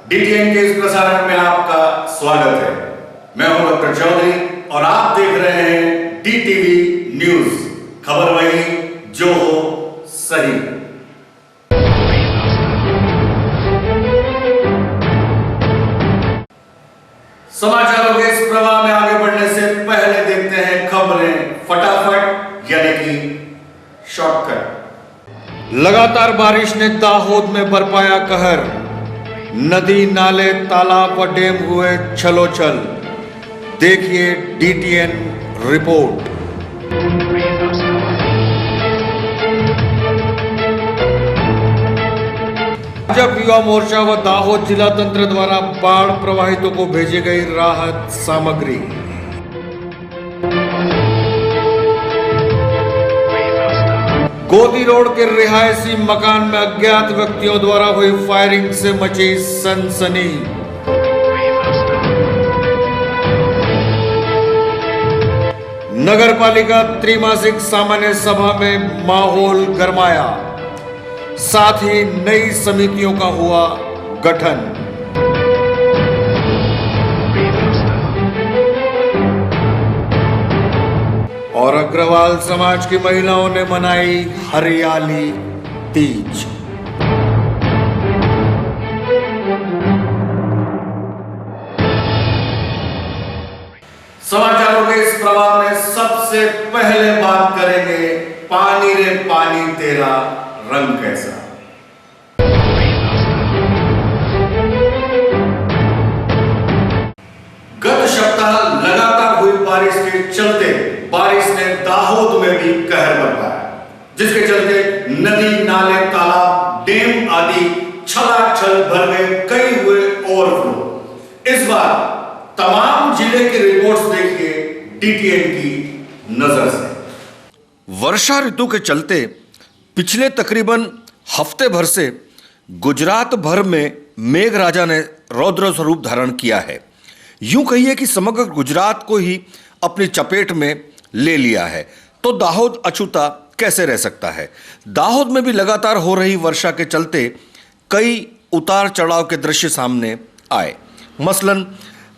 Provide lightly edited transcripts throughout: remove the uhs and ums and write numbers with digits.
डीटीएन के इस प्रसारण में आपका स्वागत है। मैं हूं डॉक्टर चौधरी और आप देख रहे हैं डीटीवी न्यूज, खबर वही जो हो सही। समाचारों के इस प्रवाह में आगे बढ़ने से पहले देखते हैं खबरें फटाफट, यानी कि शॉर्टकट। लगातार बारिश ने दाहोद में बरपाया कहर, नदी नाले तालाब व डैम हुए छलोछल। देखिए डीटीएन रिपोर्ट। भाजपा युवा मोर्चा व दाहोद जिला तंत्र द्वारा बाढ़ प्रभावितों को भेजी गई राहत सामग्री। गोदी रोड के रिहायशी मकान में अज्ञात व्यक्तियों द्वारा हुई फायरिंग से मची सनसनी। नगरपालिका त्रिमासिक सामान्य सभा में माहौल गरमाया, साथ ही नई समितियों का हुआ गठन। और अग्रवाल समाज की महिलाओं ने मनाई हरियाली तीज। समाचारों के इस प्रवाह में सबसे पहले बात करेंगे पानी रे पानी तेरा रंग कैसा। गत सप्ताह लगातार हुई बारिश के चलते बारिश ने दाहोद में भी कहर बरपाया, जिसके चलते नदी नाले तालाब डैम आदि छलाछल भर गए, कई हुए ओवरफ्लो। इस बार तमाम जिले की रिपोर्ट्स देखिए डीटीएन की नजर से। वर्षा ऋतु के चलते पिछले तकरीबन हफ्ते भर से गुजरात भर में मेघराजा ने रौद्र स्वरूप धारण किया है। यूं कहिए कि समग्र गुजरात को ही अपनी चपेट में ले लिया है, तो दाहोद अछूता कैसे रह सकता है। दाहोद में भी लगातार हो रही वर्षा के चलते कई उतार चढ़ाव के दृश्य सामने आए। मसलन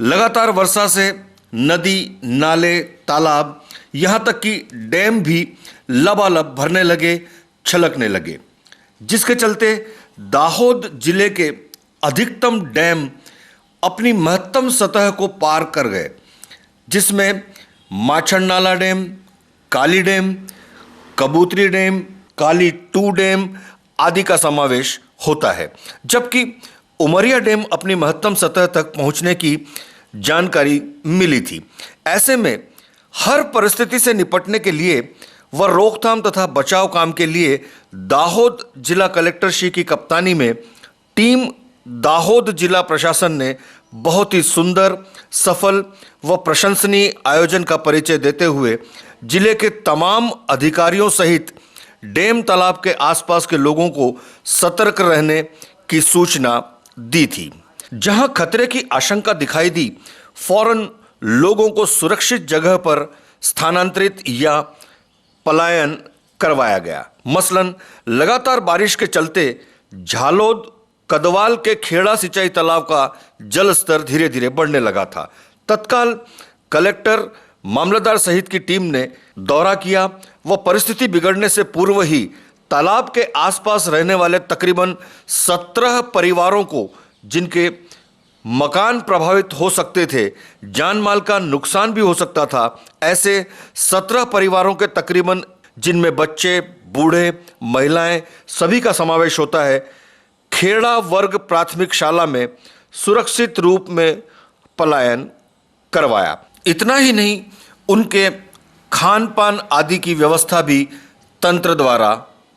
लगातार वर्षा से नदी नाले तालाब यहाँ तक कि डैम भी लबालब भरने लगे, छलकने लगे, जिसके चलते दाहोद जिले के अधिकतम डैम अपनी महत्तम सतह को पार कर गए, जिसमें माछड़ नाला डैम, काली डैम, कबूतरी डैम, काली 2 डैम आदि का समावेश होता है। जबकि उमरिया डैम अपनी महत्तम सतह तक पहुंचने की जानकारी मिली थी। ऐसे में हर परिस्थिति से निपटने के लिए व रोकथाम तथा बचाव काम के लिए दाहोद जिला कलेक्टर श्री की कप्तानी में टीम दाहोद जिला प्रशासन ने बहुत ही सुंदर, सफल व प्रशंसनीय आयोजन का परिचय देते हुए जिले के तमाम अधिकारियों सहित डैम तालाब के आसपास के लोगों को सतर्क रहने की सूचना दी थी। जहां खतरे की आशंका दिखाई दी, फौरन लोगों को सुरक्षित जगह पर स्थानांतरित या पलायन करवाया गया। मसलन लगातार बारिश के चलते झालोद कदवाल के खेड़ा सिंचाई तालाब का जल स्तर धीरे धीरे बढ़ने लगा था। तत्काल कलेक्टर, मामलतदार सहित की टीम ने दौरा किया व परिस्थिति बिगड़ने से पूर्व ही तालाब के आसपास रहने वाले तकरीबन 17 परिवारों को, जिनके मकान प्रभावित हो सकते थे, जान माल का नुकसान भी हो सकता था, ऐसे 17 परिवारों के तकरीबन, जिनमें बच्चे, बूढ़े, महिलाएं सभी का समावेश होता है, खेड़ा वर्ग प्राथमिक शाला में सुरक्षित रूप में पलायन करवाया। इतना ही नहीं, उनके खान पान आदि की व्यवस्था भी तंत्र द्वारा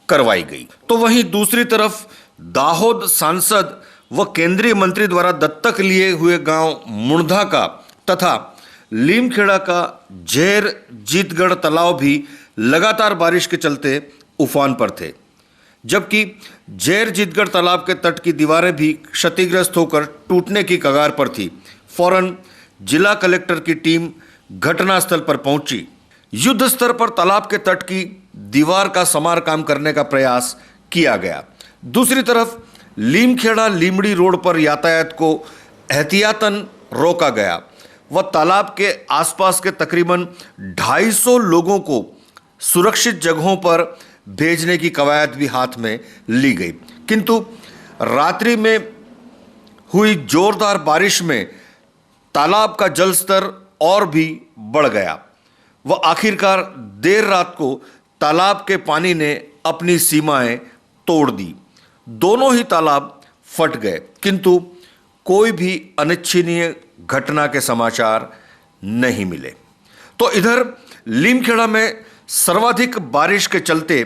करवाई गई। तो वहीं दूसरी तरफ दाहोद सांसद व केंद्रीय मंत्री द्वारा दत्तक लिए हुए गांव मुणधा का तथा लीमखेड़ा का झेर जीतगढ़ तालाब भी लगातार बारिश के चलते उफान पर थे, जबकि झेर जीतगढ़ तालाब के तट की दीवारें भी क्षतिग्रस्त होकर टूटने की कगार पर थी। फौरन जिला कलेक्टर की टीम घटनास्थल पर पहुंची। युद्ध स्तर पर तालाब के तट की दीवार का समारकाम करने का प्रयास किया गया। दूसरी तरफ लीमखेड़ा लीमड़ी रोड पर यातायात को एहतियातन रोका गया व तालाब के आसपास के तकरीबन 250 लोगों को सुरक्षित जगहों पर भेजने की कवायद भी हाथ में ली गई। किंतु रात्रि में हुई जोरदार बारिश में तालाब का जलस्तर और भी बढ़ गया व आखिरकार देर रात को तालाब के पानी ने अपनी सीमाएं तोड़ दी। दोनों ही तालाब फट गए, किंतु कोई भी अनिच्छनीय घटना के समाचार नहीं मिले। तो इधर लीमखेड़ा में सर्वाधिक बारिश के चलते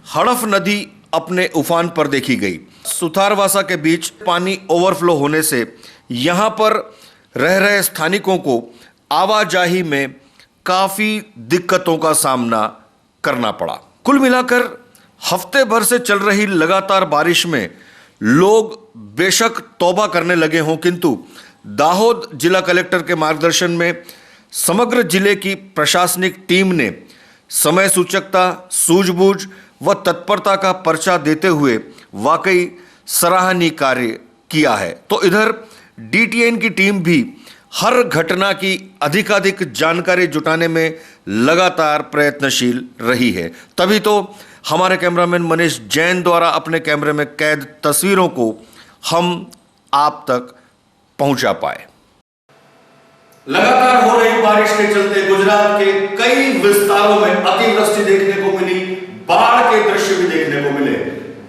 हड़फ नदी अपने उफान पर देखी गई। सुथारवासा के बीच पानी ओवरफ्लो होने से यहां पर रह रहे स्थानिकों को आवाजाही में काफी दिक्कतों का सामना करना पड़ा। कुल मिलाकर हफ्ते भर से चल रही लगातार बारिश में लोग बेशक तौबा करने लगे हों, किंतु दाहोद जिला कलेक्टर के मार्गदर्शन में समग्र जिले की प्रशासनिक टीम ने समय सूचकता, सूझबूझ व तत्परता का पर्चा देते हुए वाकई सराहनीय कार्य किया है। तो इधर डीटीएन की टीम भी हर घटना की अधिकाधिक जानकारी जुटाने में लगातार प्रयत्नशील रही है। तभी तो हमारे कैमरामैन मनीष जैन द्वारा अपने कैमरे में कैद तस्वीरों को हम आप तक पहुंचा पाए। लगातार हो रही बारिश के चलते गुजरात के कई विस्तारों में अतिवृष्टि देखने को मिली, बाढ़ के दृश्य भी देखने को मिले।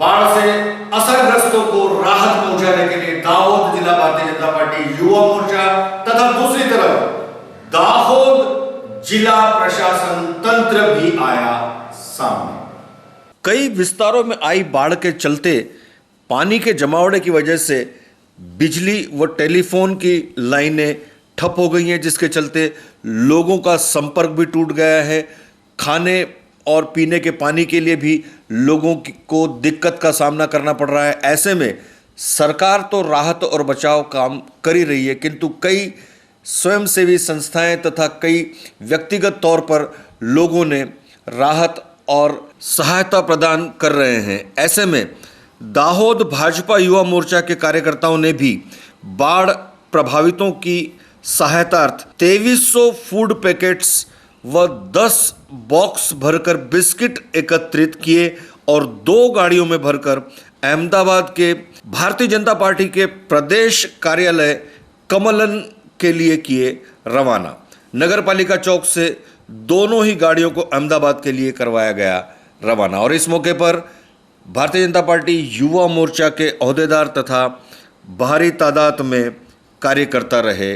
बाढ़ से असरग्रस्तों को राहत पहुंचाने के लिए दाहोद जिला भारतीय जनता पार्टी युवा मोर्चा तथा दूसरी तरफ दाहोद जिला प्रशासन तंत्र भी आया सामने। कई विस्तारों में आई बाढ़ के चलते पानी के जमावड़े की वजह से बिजली व टेलीफोन की लाइनें ठप हो गई हैं, जिसके चलते लोगों का संपर्क भी टूट गया है। खाने और पीने के पानी के लिए भी लोगों को दिक्कत का सामना करना पड़ रहा है। ऐसे में सरकार तो राहत और बचाव काम कर ही रही है, किंतु कई स्वयंसेवी संस्थाएं तथा कई व्यक्तिगत तौर पर लोगों ने राहत और सहायता प्रदान कर रहे हैं। ऐसे में दाहोद भाजपा युवा मोर्चा के कार्यकर्ताओं ने भी बाढ़ प्रभावितों की सहायतार्थ 2300 फूड पैकेट्स व 10 बॉक्स भरकर बिस्किट एकत्रित किए और 2 गाड़ियों में भरकर अहमदाबाद के भारतीय जनता पार्टी के प्रदेश कार्यालय कमलन के लिए किए रवाना। नगर पालिका चौक से दोनों ही गाड़ियों को अहमदाबाद के लिए करवाया गया रवाना। और इस मौके पर भारतीय जनता पार्टी युवा मोर्चा के ओहदेदार तथा भारी तादाद में कार्यकर्ता रहे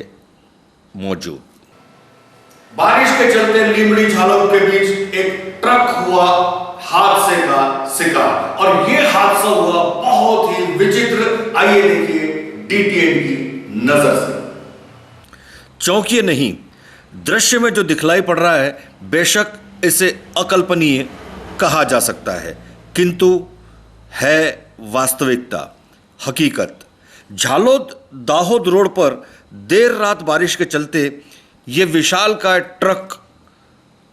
मौजूद। बारिश के चलते लीमड़ी झालोद के बीच एक ट्रक हुआ हादसे का शिकार, और यह हादसा हुआ बहुत ही विचित्र। आइए देखिए डीटीएन की नजर से। चौंकिए नहीं, दृश्य में जो दिखलाई पड़ रहा है बेशक इसे अकल्पनीय कहा जा सकता है, किंतु है वास्तविकता, हकीकत। झालोद दाहोद रोड पर देर रात बारिश के चलते ये विशालकाय ट्रक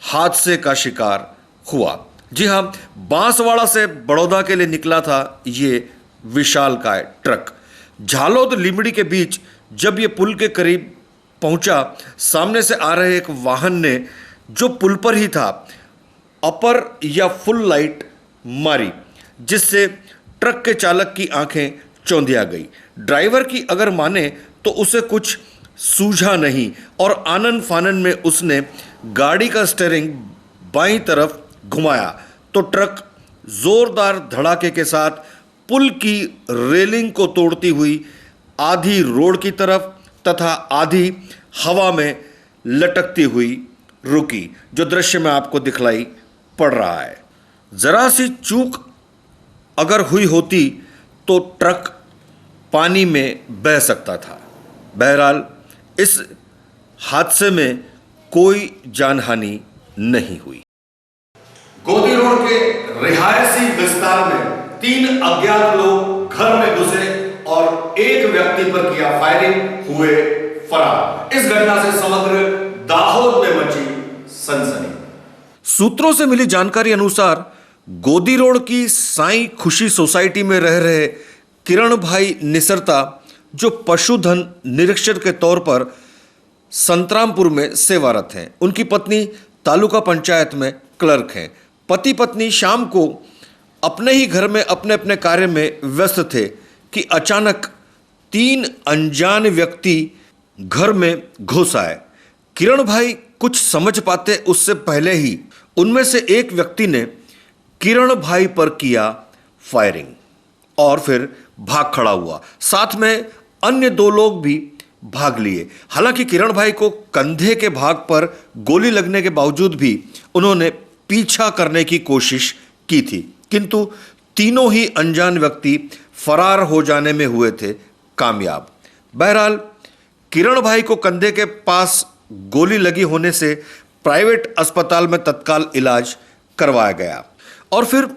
हादसे का शिकार हुआ। जी हां, बांसवाड़ा से बड़ौदा के लिए निकला था ये विशालकाय ट्रक। झालोद लीमड़ी के बीच जब ये पुल के करीब पहुंचा, सामने से आ रहे एक वाहन ने जो पुल पर ही था अपर या फुल लाइट मारी, जिससे ट्रक के चालक की आंखें चौंधिया गई। ड्राइवर की अगर माने तो उसे कुछ सूझा नहीं और आनन फानन में उसने गाड़ी का स्टीयरिंग बाईं तरफ घुमाया तो ट्रक जोरदार धड़ाके के साथ पुल की रेलिंग को तोड़ती हुई आधी रोड की तरफ तथा आधी हवा में लटकती हुई रुकी, जो दृश्य में आपको दिखलाई पड़ रहा है। जरा सी चूक अगर हुई होती तो ट्रक पानी में बह सकता था। बहरहाल इस हादसे में कोई जानहानि नहीं हुई। गोदी रोड के रिहायशी विस्तार में 3 अज्ञात लोग घर में घुसे और एक व्यक्ति पर किया फायरिंग, हुए फरार। इस घटना से समग्र दाहोद में मची सनसनी। सूत्रों से मिली जानकारी अनुसार गोदी रोड की साईं खुशी सोसाइटी में रह रहे किरण भाई निसरता, जो पशुधन निरीक्षक के तौर पर संतरामपुर में सेवारत हैं। उनकी पत्नी तालुका पंचायत में क्लर्क हैं। पति पत्नी शाम को अपने ही घर में अपने अपने कार्य में व्यस्त थे कि अचानक 3 अनजान व्यक्ति घर में घुस आए। किरण भाई कुछ समझ पाते उससे पहले ही उनमें से एक व्यक्ति ने किरण भाई पर किया फायरिंग और फिर भाग खड़ा हुआ। साथ में अन्य 2 लोग भी भाग लिए। हालांकि किरण भाई को कंधे के भाग पर गोली लगने के बावजूद भी उन्होंने पीछा करने की कोशिश की थी, किंतु तीनों ही अनजान व्यक्ति फरार हो जाने में हुए थे कामयाब। बहरहाल किरण भाई को कंधे के पास गोली लगी होने से प्राइवेट अस्पताल में तत्काल इलाज करवाया गया और फिर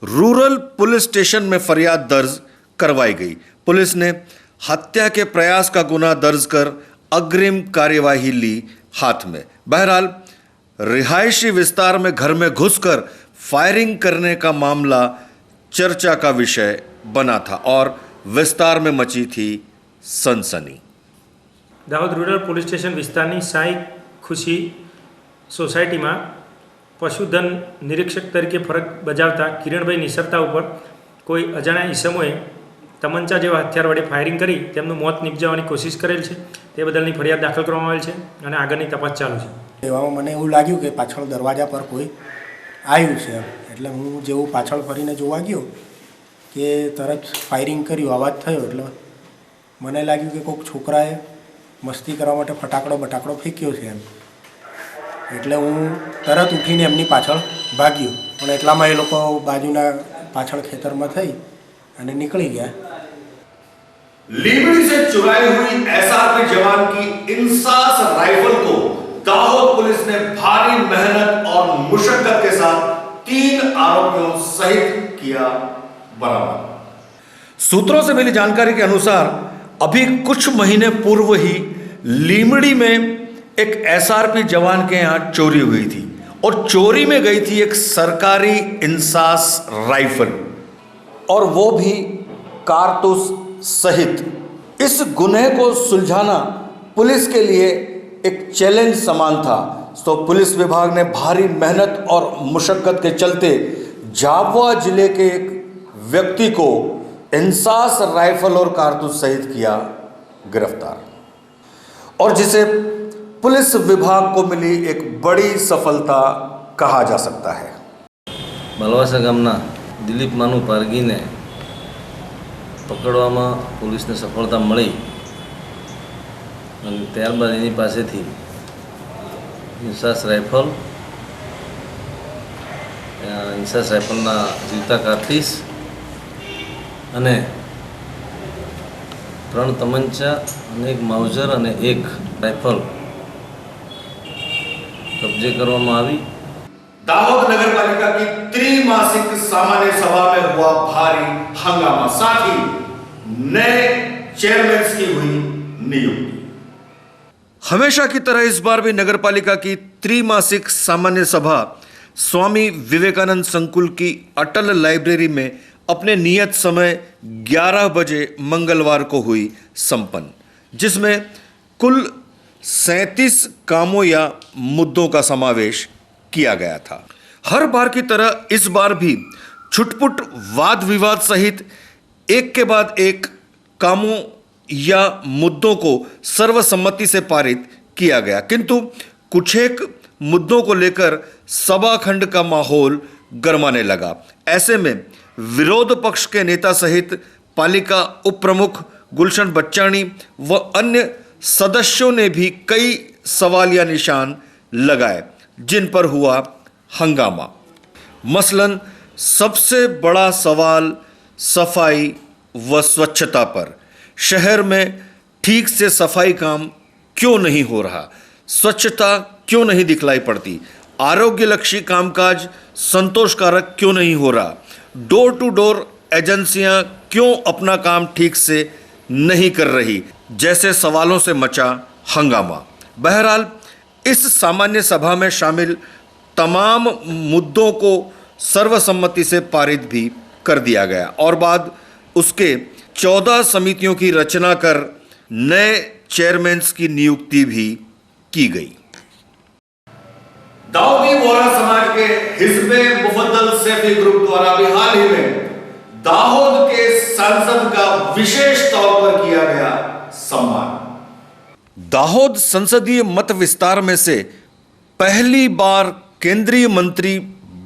रूरल पुलिस स्टेशन में फरियाद दर्ज करवाई गई। पुलिस ने हत्या के प्रयास का गुना दर्ज कर अग्रिम कार्यवाही ली हाथ में। बहरहाल रिहायशी विस्तार में घर में घुसकर फायरिंग करने का मामला चर्चा का विषय बना था और विस्तार में मची थी सनसनी। दाहोद रूरल पोलीस स्टेशन विस्ताરની સાઈ ખુશી સોસાયટીમાં પશુધન નિરીક્ષક તરીકે ફરજ બજાવતા કિરણભાઈ નિસરતા ઉપર કોઈ અજાણ્યા ઈસમોએ તમંચા જેવા હથિયાર વડે ફાયરિંગ કરી તેમનું મોત નિપજાવવાની કોશિશ કરેલ છે। તે બદલની ફરિયાદ દાખલ કરવામાં આવેલ છે અને આગળની તપાસ ચાલુ છે। એવામાં મને એવું લાગ્યું કે પાછળ દરવાજા પર કોઈ આવ્યું છે, એટલે હું જેવું પાછળ ફરીને જોવા ગયો કે તરત ફાયરિંગ કર્યું, અવાજ થયો એટલે મને લાગ્યું કે કોઈક છોકરાએ મસ્તી કરવા માટે ફટાકડો ફેંક્યો છે એમ, એટલે હું તરત ઉઠીને એમની પાછળ ભાગ્યો, પણ એટલામાં એ લોકો બાજુના પાછળ ખેતરમાં થઈ અને નીકળી ગયા। लीमड़ी से चुराई हुई एसआरपी जवान की इंसास राइफल को दाहोद पुलिस ने भारी मेहनत और मुशक्कत के साथ 3 आरोपियों सहित किया बरामद। सूत्रों से मिली जानकारी के अनुसार अभी कुछ महीने पूर्व ही लीमड़ी में एक एसआरपी जवान के यहां चोरी हुई थी और चोरी में गई थी एक सरकारी इंसास राइफल और वो भी कारतूस सहित। इस गुनह को सुलझाना पुलिस के लिए एक चैलेंज समान था, तो पुलिस विभाग ने भारी मेहनत और मुशक्कत के चलते झाबुआ जिले के एक व्यक्ति को इंसास राइफल और कारतूस सहित किया गिरफ्तार और जिसे पुलिस विभाग को मिली एक बड़ी सफलता कहा जा सकता है। बलवासा गामना दिलीप मानु पारगी ने पकड़वामां पुलिसने सफलता मळी અને ત્યારબાદ એની પાસેથી ઇન્સાસ રાઇફલના જીવતા કારતીસ અને 3 તમંચા અને 1 માઉઝર અને 1 રાઇફલ कब्जे કરવામાં આવી। दाहोद नगर पालिका की त्रिमासिक सामान्य सभा में हुआ भारी हंगामा, साथ ही नए चेयरमैन की हुई नियुक्ति। हमेशा की तरह इस बार भी नगर पालिका की त्रिमासिक सामान्य सभा स्वामी विवेकानंद संकुल की अटल लाइब्रेरी में अपने नियत समय 11 बजे मंगलवार को हुई संपन्न, जिसमें कुल 37 कामों या मुद्दों का समावेश किया गया था। हर बार की तरह इस बार भी छुटपुट वाद विवाद सहित एक के बाद एक कामों या मुद्दों को सर्वसम्मति से पारित किया गया, किंतु कुछ एक मुद्दों को लेकर सभाखंड का माहौल गरमाने लगा। ऐसे में विरोध पक्ष के नेता सहित पालिका उप प्रमुख गुलशन बच्चाणी व अन्य सदस्यों ने भी कई सवालिया निशान लगाए, जिन पर हुआ हंगामा। मसलन सबसे बड़ा सवाल सफाई व स्वच्छता पर। शहर में ठीक से सफाई काम क्यों नहीं हो रहा, स्वच्छता क्यों नहीं दिखलाई पड़ती, आरोग्यलक्षी कामकाज संतोषकारक क्यों नहीं हो रहा, डोर टू डोर एजेंसियां क्यों अपना काम ठीक से नहीं कर रही, जैसे सवालों से मचा हंगामा। बहरहाल इस सामान्य सभा में शामिल तमाम मुद्दों को सर्वसम्मति से पारित भी कर दिया गया और बाद उसके 14 समितियों की रचना कर नए चेयरमैन्स की नियुक्ति भी की गई। दाऊदी बोहरा समाज के हिज़्बे मुफद्दल सैफी ग्रुप द्वारा भी हाल ही में दाहोद के सांसद का विशेष तौर पर किया गया सम्मान। दाहोद संसदीय मत विस्तार में से पहली बार केंद्रीय मंत्री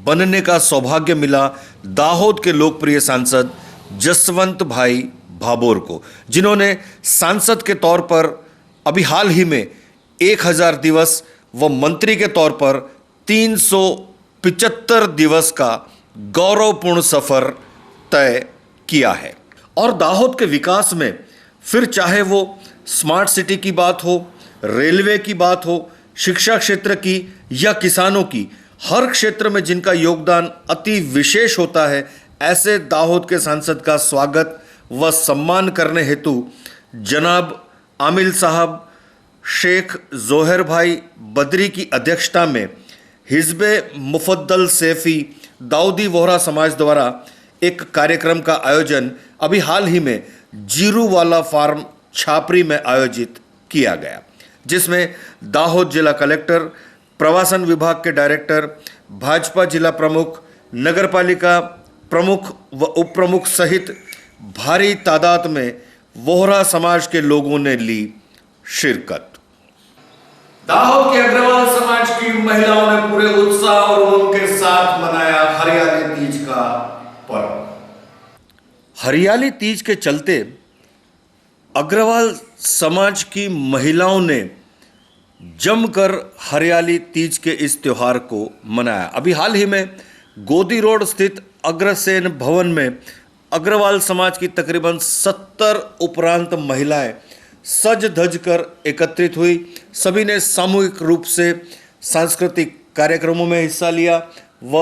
बनने का सौभाग्य मिला दाहोद के लोकप्रिय सांसद जसवंत भाई भाभोर को, जिन्होंने सांसद के तौर पर अभी हाल ही में 1000 दिवस व मंत्री के तौर पर 375 दिवस का गौरवपूर्ण सफर तय किया है। और दाहोद के विकास में फिर चाहे वो स्मार्ट सिटी की बात हो, रेलवे की बात हो, शिक्षा क्षेत्र की या किसानों की, हर क्षेत्र में जिनका योगदान अति विशेष होता है, ऐसे दाहोद के सांसद का स्वागत व सम्मान करने हेतु जनाब आमिल साहब, शेख जोहर भाई बदरी की अध्यक्षता में हिज़्बे मुफद्दल सैफी दाऊदी बोहरा समाज द्वारा एक कार्यक्रम का आयोजन अभी हाल ही में जीरूवाला फार्म छापरी में आयोजित किया गया, जिसमें दाहोद जिला कलेक्टर, प्रवासन विभाग के डायरेक्टर, भाजपा जिला प्रमुख, नगरपालिका प्रमुख व उप प्रमुख सहित भारी तादाद में बोहरा समाज के लोगों ने ली शिरकत। दाहोद के अग्रवाल समाज की महिलाओं ने पूरे उत्साह और उमंग के साथ मनाया हरियाली तीज का पर्व। हरियाली तीज के चलते अग्रवाल समाज की महिलाओं ने जमकर हरियाली तीज के इस त्योहार को मनाया। अभी हाल ही में गोदी रोड स्थित अग्रसेन भवन में अग्रवाल समाज की तकरीबन 70 उपरांत महिलाएं सज धज कर एकत्रित हुई। सभी ने सामूहिक रूप से सांस्कृतिक कार्यक्रमों में हिस्सा लिया व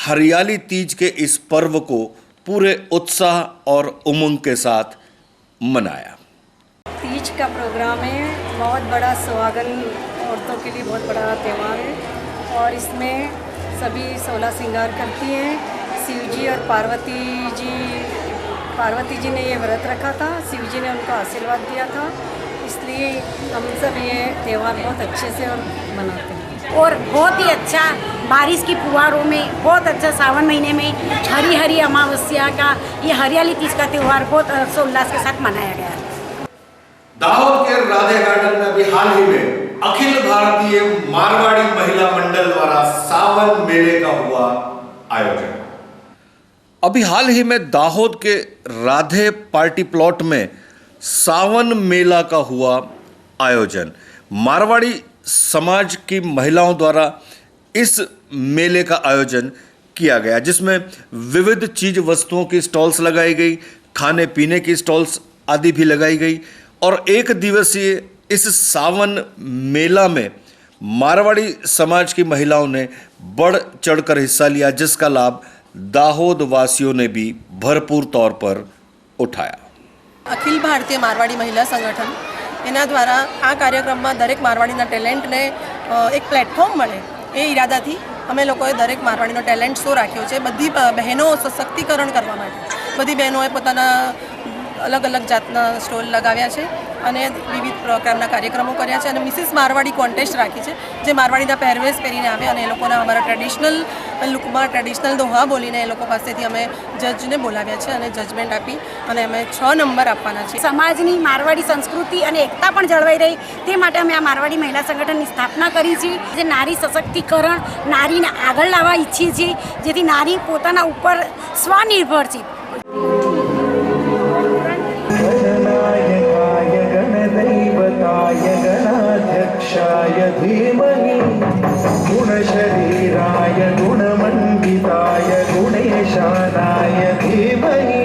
हरियाली तीज के इस पर्व को पूरे उत्साह और उमंग के साथ मनाया। तीज का प्रोग्राम है, बहुत बड़ा सुहागन औरतों के लिए बहुत बड़ा त्यौहार है और इसमें सभी 16 श्रृंगार करती हैं। शिव जी और पार्वती जी ने ये व्रत रखा था, शिव जी ने उनको आशीर्वाद दिया था, इसलिए हम सब ये त्यौहार बहुत अच्छे से और मनाते हैं। और बहुत ही अच्छा बारिश की फुहारों में, बहुत अच्छा सावन महीने में हरी हरी अमावस्या का ये हरियाली तीज का त्यौहार बहुत हर्षोल्लास के साथ मनाया गया है। दाहोद के राधे गार्डन में अभी हाल ही में अखिल भारतीय मारवाड़ी महिला मंडल द्वारा सावन मेले का हुआ आयोजन। अभी हाल ही में दाहोद के राधे पार्टी प्लॉट में सावन मेला का हुआ आयोजन। मारवाड़ी समाज की महिलाओं द्वारा इस मेले का आयोजन किया गया, जिसमें विविध चीज वस्तुओं की स्टॉल्स लगाई गई, खाने पीने की स्टॉल्स आदि भी लगाई गई और एक दिवसीय इस सावन मेला में मारवाड़ी समाज की महिलाओं ने बढ़ चढ़कर हिस्सा लिया, जिसका लाभ दाहोद वासियों ने भी भरपूर तौर पर उठाया। अखिल भारतीय मारवाड़ी महिला संगठन એના દ્વારા આ કાર્યક્રમમાં દરેક મારવાડીના ટેલેન્ટને એક પ્લેટફોર્મ મળે એ ઈરાદાથી અમે લોકોએ દરેક મારવાડીનો ટેલેન્ટ શો રાખ્યો છે। બધી બહેનો સશક્તિકરણ કરવા માટે બધી બહેનોએ પોતાના અલગ અલગ જાતના સ્ટોલ લગાવ્યા છે અને વિવિધ પ્રકારના કાર્યક્રમો કર્યા છે અને મિસિસ મારવાડી કોન્ટેસ્ટ રાખી છે, જે મારવાડીના પહેરવેશ પહેરીને આવે અને એ લોકોને અમારા ટ્રેડિશનલ લુકમાં ટ્રેડિશનલ દોહા બોલીને એ લોકો પાસેથી અમે જજને બોલાવ્યા છે અને જજમેન્ટ આપી અને અમે 6 નંબર આપવાના છે। સમાજની મારવાડી સંસ્કૃતિ અને એકતા પણ જળવાઈ રહી તે માટે અમે આ મારવાડી મહિલા સંગઠનની સ્થાપના કરી છે, જે નારી સશક્તિકરણ, નારીને આગળ લાવવા ઈચ્છીએ છીએ, જેથી નારી પોતાના ઉપર સ્વનિર્ભર છે। गणाध्यक्षाय धीमहि गुणशरीराय गुणमण्डिताय गुणेशानाय धीमहि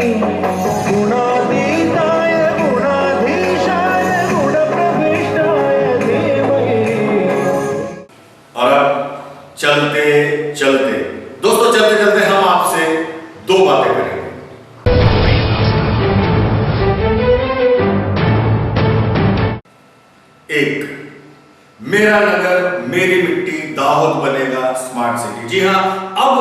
गुणातीताय गुणाधीशाय गुणप्रविष्टाय धीमहि। और अब चलते चलते दोस्तों, चलते चलते हम आपसे 2 बातें करेंगे। एक, मेरा नगर मेरी मिट्टी दाहोद बनेगा स्मार्ट सिटी। जी हां, अब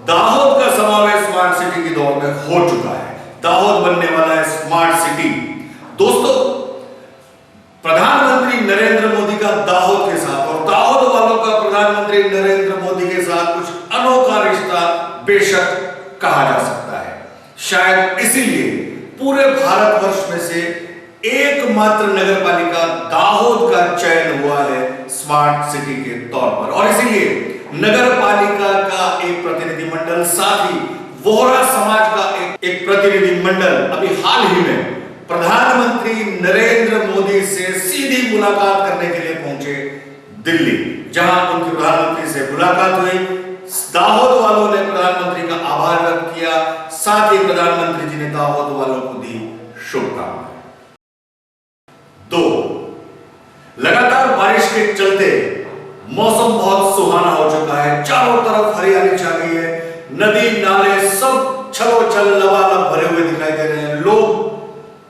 दाहोद का समावेश स्मार्ट सिटी की दौड़ में हो चुका है। दाहोद बनने वाला है स्मार्ट सिटी। दोस्तों, प्रधानमंत्री नरेंद्र मोदी का दाहोद के साथ और दाहोद वालों का प्रधानमंत्री नरेंद्र मोदी के साथ कुछ अनोखा रिश्ता बेशक कहा जा सकता है। शायद इसीलिए पूरे भारतवर्ष में से एकमात्र नगरपालिका दाहोद का चयन हुआ है स्मार्ट सिटी के तौर पर, और इसीलिए नगरपालिका का एक प्रतिनिधिमंडल, साथ ही वोहरा समाज का एक प्रतिनिधिमंडल अभी हाल ही में प्रधानमंत्री नरेंद्र मोदी से सीधी मुलाकात करने के लिए पहुंचे दिल्ली, जहां उनकी प्रधानमंत्री से मुलाकात हुई। दाहोद वालों ने प्रधानमंत्री का आभार व्यक्त किया, साथ ही प्रधानमंत्री जी ने दाहोद वालों को दी शुभकामनाएं। 2, लगातार बारिश के चलते मौसम बहुत सुहाना हो चुका है। चारों तरफ हरियाली छा गई है, नदी नाले सब छलोछल लबालब भरे हुए दिखाई दे रहे हैं। लोग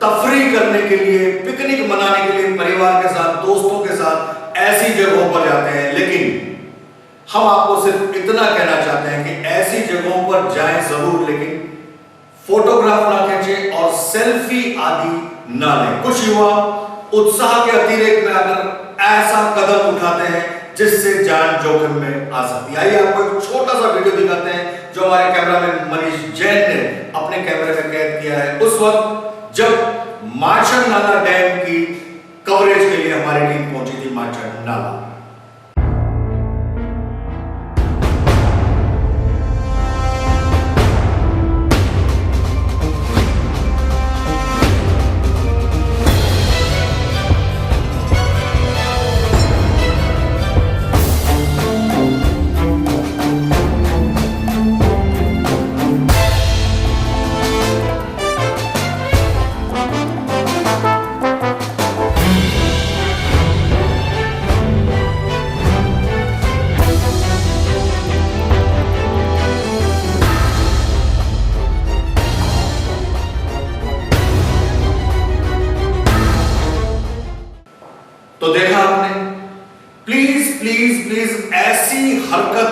तफरी करने के लिए, पिकनिक मनाने के लिए परिवार के साथ, दोस्तों के साथ ऐसी जगहों पर जाते हैं। लेकिन हम आपको सिर्फ इतना कहना चाहते हैं कि ऐसी जगहों पर जाएं जरूर, लेकिन फोटोग्राफ ना खींचें और सेल्फी आदि ना लें। कुछ युवा उत्साह के अतिरेक में आकर ऐसा कदम उठाते हैं जिससे जान जोखिम में आ सकती है। आइए आपको एक छोटा सा वीडियो दिखाते हैं जो हमारे कैमरामैन मनीष जैन ने अपने कैमरे में कैद किया है, उस वक्त जब माचन नाला डैम की कवरेज के लिए हमारी टीम पहुंची थी माचन नाला। तो देखा आपने, प्लीज प्लीज प्लीज ऐसी हरकत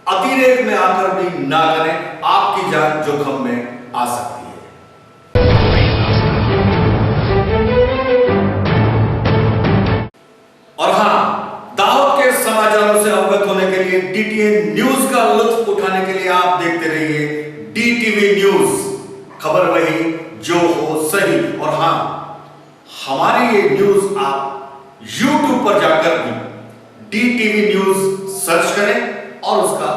अतिरेक में आकर भी ना करें, आपकी जान जोखिम में आ सकती है। और हां, दाहोद के समाचारों से अवगत होने के लिए, डीटीएन न्यूज का लुत्फ उठाने के लिए आप देखते रहिए डीटीवी न्यूज, खबर वही जो हो सही। और हां, हमारी ये न्यूज आप YouTube पर जाकर भी डीटीवी न्यूज सर्च करें और उसका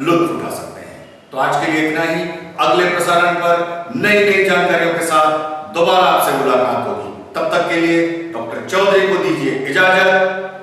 लुत्फ उठा सकते हैं। तो आज के लिए इतना ही। अगले प्रसारण पर नई नई जानकारियों के साथ दोबारा आपसे मुलाकात होगी। तब तक के लिए डॉक्टर चौधरी को दीजिए इजाजत।